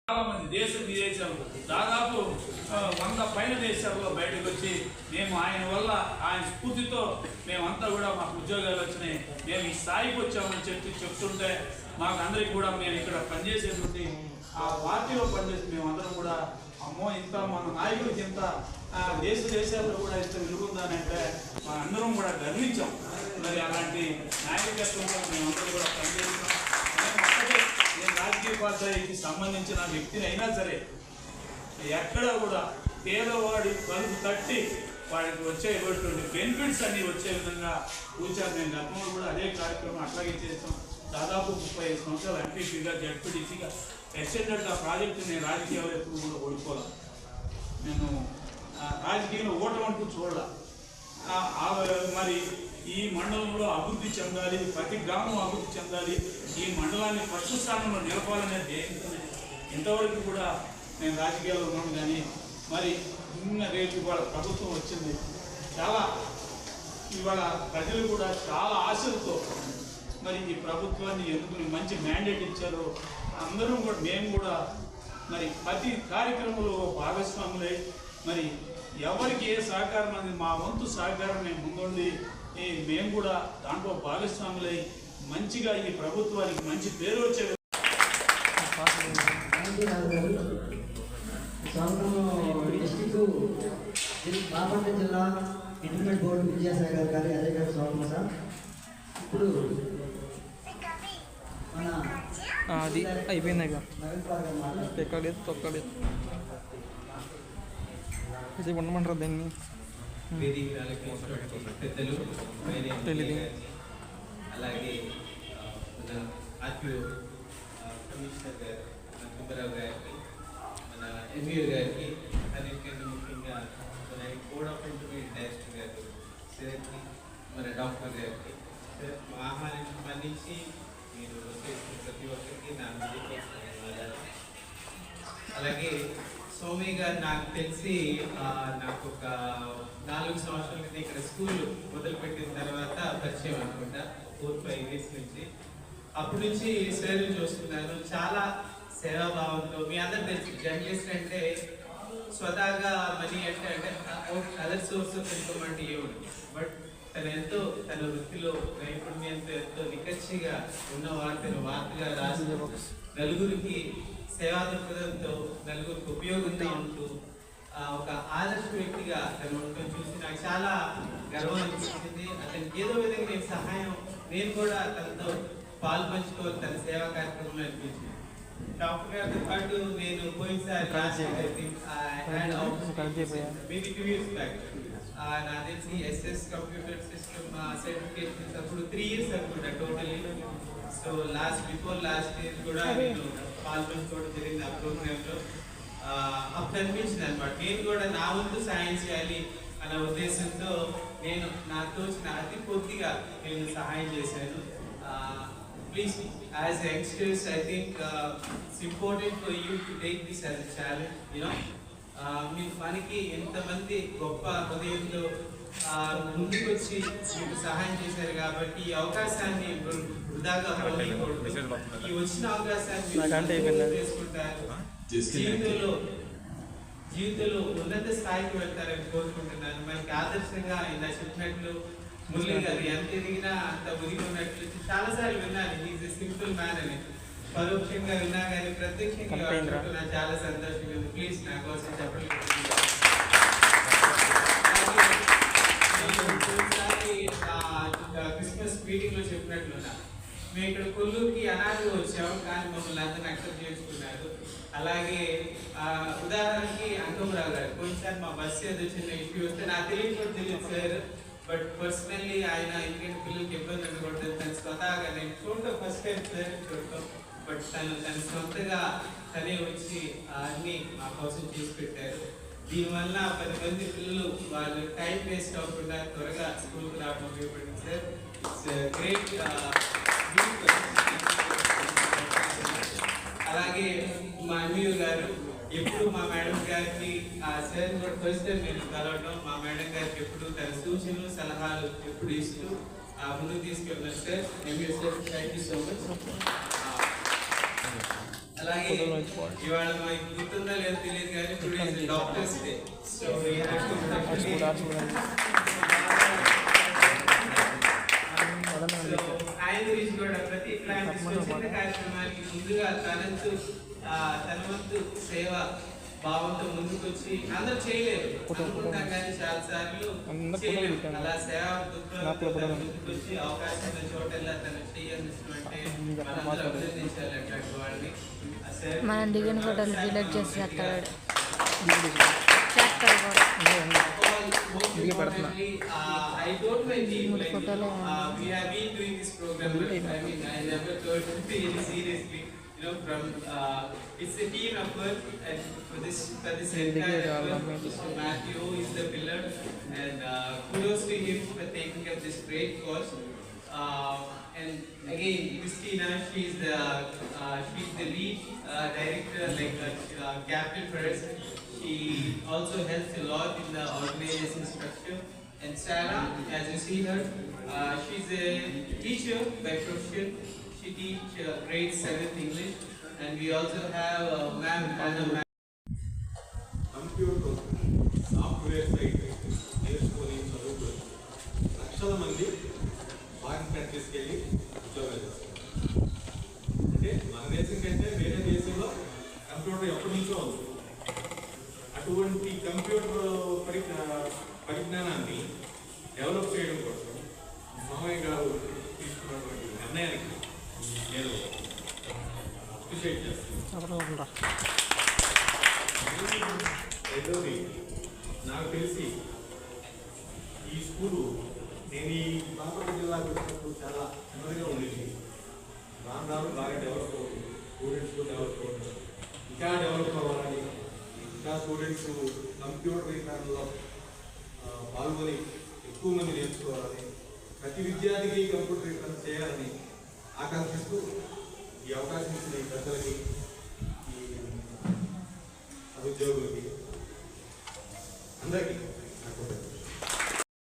చాలా మంది దేశ విదేశాలు దాదాపు 100 పైన దేశాల్లో బయటకు వచ్చి మేము ఆయన వల్ల ఆయన స్ఫూర్తితో మేమంతా కూడా మాకు ఉద్యోగాలు వచ్చినాయి, మేము ఈ స్థాయికి వచ్చామని చెప్తుంటే మాకు అందరికీ కూడా మేము ఇక్కడ పనిచేసేటువంటి ఆ పార్టీలో పనిచేసి మేమందరం కూడా అమ్మో ఇంత మన నాయకుడికి ఇంత దేశాల్లో కూడా ఇంత విలుగుందని అంటే మా అందరం కూడా గర్వించాం. మరి అలాంటి నాయకత్వంలో మేమందరం కూడా పనిచేస్తున్నాం. నేను రాజకీయ పార్టీకి సంబంధించిన వ్యక్తిని అయినా సరే ఎక్కడ కూడా పేదవాడి కలుపు తట్టి వాడికి వచ్చేటువంటి బెనిఫిట్స్ అన్ని వచ్చే విధంగా కూర్చాను. నేను గతంలో కూడా అదే కార్యక్రమం అట్లాగే చేస్తాం. దాదాపు 35 సంవత్సరాలు ఎంపీపీగా జడ్పీటీసీగా ఎక్స్టెండెడ్ ఆ ప్రాజెక్టు నేను రాజకీయాలు ఎప్పుడు కూడా ఓడిపోవాలి. నేను రాజకీయంలో ఓటమంటూ చూడాల. మరి ఈ మండలంలో అభివృద్ధి చెందాలి, ప్రతి గ్రామం అభివృద్ధి చెందాలి, ఈ మండలాన్ని ఫస్ట్ స్థానంలో నిలపాలనేది ఇంతవరకు కూడా నేను రాజకీయాల్లో ఉన్నాను. కానీ మరి రేపు ఇవాళ ప్రభుత్వం వచ్చింది, చాలా ఇవాళ ప్రజలు కూడా చాలా ఆశలతో మరి ఈ ప్రభుత్వాన్ని ఎన్నుకుని మంచి మ్యాండేట్ ఇచ్చారు. అందరూ కూడా మేము కూడా మరి ప్రతి కార్యక్రమంలో భాగస్వాములై మరి ఎవరికి ఏ సహకారం అనేది మా వంతు సహకారం మేము ముందుండి మేము కూడా దాంట్లో భాగస్వాములై మంచిగా ఈ ప్రభుత్వానికి మంచి పేరు వచ్చే బాపట్ల జిల్లా ఇంటర్మీడియట్ బోర్డు విద్యాసాగర్ గారి అదే గారు స్వాగతం సార్. ఇప్పుడు అది అయిపోయింది ఎక్కలేదు తొక్కలేదు ఇది ఉండమంటారు దాన్ని తెలీదు. అలాగే మన ఆర్టీఓ కమిషనర్ గారు సుబ్బారావు గారికి, మన ఎంఈఓ గారికి, అన్నిటికంటే ముఖ్యంగా మన బోర్డ్ ఆఫ్ ఇంటర్మీడియట్ డైరెక్టర్ గారు సార్కి, మన డాక్టర్ గారికి మా ఆహ్వానాన్ని స్పందించి మీరు చేసిన ప్రతి ఒక్కరికి నా ధన్యవాదాలు. అలాగే సోమి గారు నాకు తెలిసి నాకు ఒక 4 సంవత్సరాల క్రితం ఇక్కడ స్కూల్ మొదలుపెట్టిన తర్వాత పరిచయం అనుకుంటా, 4-5 ఇయర్స్ నుంచి. అప్పటి నుంచి సేవ చూస్తున్నాను. చాలా సేవాభావంతో. మీ అందరూ తెలుసు జర్నలిస్ట్ అంటే స్వతహాగా మనీ అంటే అదర్ సోర్స్ ఆఫ్ ఇన్కమ్ అంటే ఏముంది, బట్ తన వృత్తిలో నైపుణ్యంతో ఎంతో నిఖచ్చిగా ఉన్న వార్తగా రాసి నలుగురికి సేవా దృక్పథంతో నలుగురికి ఉపయోగంగా ఉంటూ ఒక ఆదర్శ వ్యక్తిగా తను ఉండటం చూసి నాకు చాలా గర్వం అనిపించింది. అతనికి ఏదో విధంగా నేను కూడా తనతో పాల్పంచుకోవాలి తన సేవా కార్యక్రమంలో అనిపించింది. డాక్టర్ గారితో పాటు నేను పోయినసారి మేబీ 2 years బ్యాక్ నాకు తెలిసి ఎస్ఎస్ కంప్యూటర్ సిస్టమ్ సర్టిఫికేషన్ అప్పుడు 3 years అనుకుంటా totally. So before last year కూడా నేను పాల్పంచుకోవడం జరిగింది ఆ ప్రోగ్రాంలో. అప్పుడు అనిపించింది అనమాట నేను కూడా నా వంతు సాయం చేయాలి అన్న ఉద్దేశంతో నేను నాకు తోచిన అతి కొద్దిగా నేను సహాయం చేశాను. Please as youngsters I think it's important for you to take this as a challenge. You know మనకి ఎంతమంది గొప్ప హృదయంలో ముందుకు వచ్చి మీకు సహాయం చేశారు కాబట్టి ఈ అవకాశాన్ని వృధాగా ఈ వచ్చిన అవకాశాన్ని చేసుకుంటారు. జీవితంలో ఉన్నత స్థాయికి వెళ్తారని కోరుకుంటున్నాను. మనకి ఆదర్శంగా ఇలా చెప్పినట్లు మురళి గారు ఎంత ఎదిగినా అంత ఒదిగి ఉన్నట్లు చాలాసార్లు విన్నాను. ఈజ్ ఎ సింపుల్ మ్యాన్ అని పరోక్షంగా విన్నా కానీ ప్రత్యక్షంగా నాకు చాలా సంతోషంగా ఉంది. ప్లీజ్ నా కోసం చెప్పండి. క్రిస్మస్ మీటింగ్ లో చెప్పినట్లున్నా మేము ఇక్కడ కొల్లూరుకి అనాథగా వచ్చాము, కానీ మమ్మల్ని అందరిని అక్సెప్ట్ చేసుకున్నారు. అలాగే ఉదాహరణకి అంకమరావు గారు కొన్నిసారి మా బస్సు ఏదో చిన్న ఇష్యూ వస్తే నాకు తెలియదు సార్, బట్ పర్సనల్లీ ఆయన ఎందుకంటే పిల్లలకి ఇబ్బంది ఉండకూడదు తను స్వతహాగా నేను చూడటం ఫస్ట్ టైం సార్ చూడటం, బట్ తన సొంతగా తనే వచ్చి అన్ని మా కోసం చేసి పెట్టారు. దీనివల్ల 10 మంది పిల్లలు వాళ్ళు టైం వేస్ట్ అవ్వకుండా త్వరగా స్కూల్కి రావడం ఉపయోగపడింది సార్. It's great. అలాగే మా ఎంఈఓ గారు ఎప్పుడు మా మేడం గారికి సార్ కూడా ఫస్ట్ టైం నేను కలవడం, మా మేడం గారికి ఎప్పుడు తన సూచనలు సలహాలు ఎప్పుడు ఇస్తూ ముందుకు తీసుకెళ్ళారు sir. MEO sir thank you so much. అలాగే ఇవాళ మనకి గుర్తుందా లేదో తెలియదు కానీ టుడే డాక్టర్స్ డే. సో ఆయన గురించి కూడా ప్రతి ఇట్లాంటి స్వచ్ఛంద కార్యక్రమానికి ముందుగా తన వంతు సేవ భావంతో ముందుకొచ్చి అందరూ చేయలేరు అనుకుంటాం కానీ చాలా సార్లు చేయలేరు. అలా సేవ ముందుకొచ్చి అవకాశం ఉన్న చోటల్లా తను చేయాల్సినటువంటి మనందరూ అభినందించాలి అట్లాంటి వాళ్ళని. మనం దిగిన ఫోటోలు డిలీట్ చేసి చేస్తాడు. I don't mind we have been doing this program. I mean, I never told really seriously. You know, from it's a team effort, and for this entire effort, Mr. Matthew is the pillar, and kudos to him for taking up this great cause. And again, Christina, she's the lead director, like captain for us. She also helps a lot in the organization structure. And Sarah, as you see her, she's a teacher by profession. She teaches grade 7th English. And we also have Ma'am Anna. Computer software site నేర్చుకొని చదువుకొని లక్షల మంది foreign కంట్రీస్కి వెళ్ళి ఉద్యోగాలు చేస్తారు. అంటే మన దేశం కంటే వేరే దేశంలో కంప్యూటర్ ఎప్పటి నుంచో ఉంది. అటువంటి కంప్యూటర్ పరిజ్ఞానాన్ని డెవలప్ చేయడం కోసం మామయ్య గారు తీసుకున్నటువంటి నిర్ణయానికి నేను అప్రిషియేట్ చేస్తాను. రెండోది, నాకు తెలిసి ఈ స్కూలు నేను ఈ బాపట్ల జిల్లాకు వచ్చినప్పుడు చాలా చిన్నదిగా ఉండేది. రాను బాగా డెవలప్ అవుతుంది, స్టూడెంట్స్ డెవలప్ అవుతుంది, ఇంకా డెవలప్ అవ్వాలని, ఇంకా స్టూడెంట్స్ కంప్యూటరీకరణలో పాల్గొని ఎక్కువ మంది నేర్చుకోవాలని, ప్రతి విద్యార్థికి కంప్యూటరీకరణ చేయాలని ఆకాంక్షిస్తూ ఈ అవకాశం ఇచ్చిన ఈ పెద్దలకి, ఈ ఉద్యోగులు